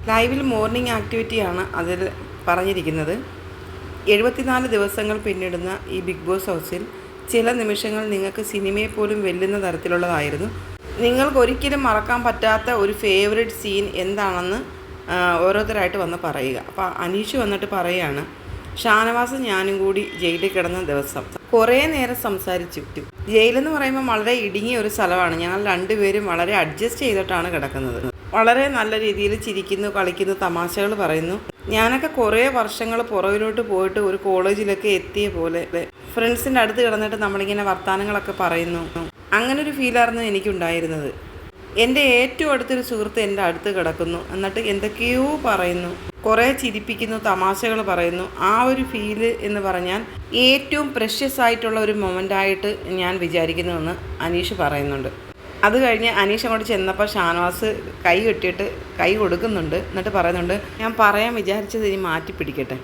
ലൈവിൽ മോർണിംഗ് ആക്ടിവിറ്റിയാണ് അതിൽ പറഞ്ഞിരിക്കുന്നത്. 74 ദിവസങ്ങൾ പിന്നിടുന്ന ഈ ബിഗ് ബോസ് ഹൗസിൽ ചില നിമിഷങ്ങൾ നിങ്ങൾക്ക് സിനിമയെ പോലും വെല്ലുന്ന തരത്തിലുള്ളതായിരുന്നു. നിങ്ങൾക്കൊരിക്കലും മറക്കാൻ പറ്റാത്ത ഒരു ഫേവറേറ്റ് സീൻ എന്താണെന്ന് ഓരോരുത്തരായിട്ട് വന്ന് പറയുക. അപ്പോൾ അനീഷ് വന്നിട്ട് പറയുകയാണ്, ഷാനവാസും ഞാനും കൂടി ജയിലിൽ കിടന്ന ദിവസം കുറേ നേരം സംസാരിച്ചു. ജയിലെന്ന് പറയുമ്പോൾ വളരെ ഇടുങ്ങിയ ഒരു സ്ഥലമാണ്. ഞങ്ങൾ രണ്ടുപേരും വളരെ അഡ്ജസ്റ്റ് ചെയ്തിട്ടാണ് കിടക്കുന്നത്. വളരെ നല്ല രീതിയിൽ ചിരിക്കുന്നു, കളിക്കുന്നു, തമാശകൾ പറയുന്നു. ഞാനൊക്കെ കുറേ വർഷങ്ങൾ പുറകിലോട്ട് പോയിട്ട് ഒരു കോളേജിലൊക്കെ എത്തിയ പോലെ ഫ്രണ്ട്സിൻ്റെ അടുത്ത് കിടന്നിട്ട് നമ്മളിങ്ങനെ വർത്തമാനങ്ങളൊക്കെ പറയുന്നു. അങ്ങനൊരു ഫീലായിരുന്നു എനിക്കുണ്ടായിരുന്നത്. എൻ്റെ ഏറ്റവും അടുത്തൊരു സുഹൃത്ത് എൻ്റെ അടുത്ത് കിടക്കുന്നു, എന്നിട്ട് എന്തൊക്കെയോ പറയുന്നു, കുറേ ചിരിപ്പിക്കുന്നു, തമാശകൾ പറയുന്നു. ആ ഒരു ഫീല് എന്ന് പറഞ്ഞാൽ ഏറ്റവും പ്രഷ്യസ് ആയിട്ടുള്ള ഒരു മൊമെൻ്റായിട്ട് ഞാൻ വിചാരിക്കുന്നുവെന്ന് അനീഷ് പറയുന്നുണ്ട്. അത് കഴിഞ്ഞ് അനീഷ് അങ്ങോട്ട് ചെന്നപ്പോൾ ഷാനവാസ് കൈ കെട്ടിയിട്ട് കൈ കൊടുക്കുന്നുണ്ട്. എന്നിട്ട് പറയുന്നുണ്ട്, ഞാൻ പറയാൻ വിചാരിച്ചത് ഇനി മാറ്റി പിടിക്കട്ടെ.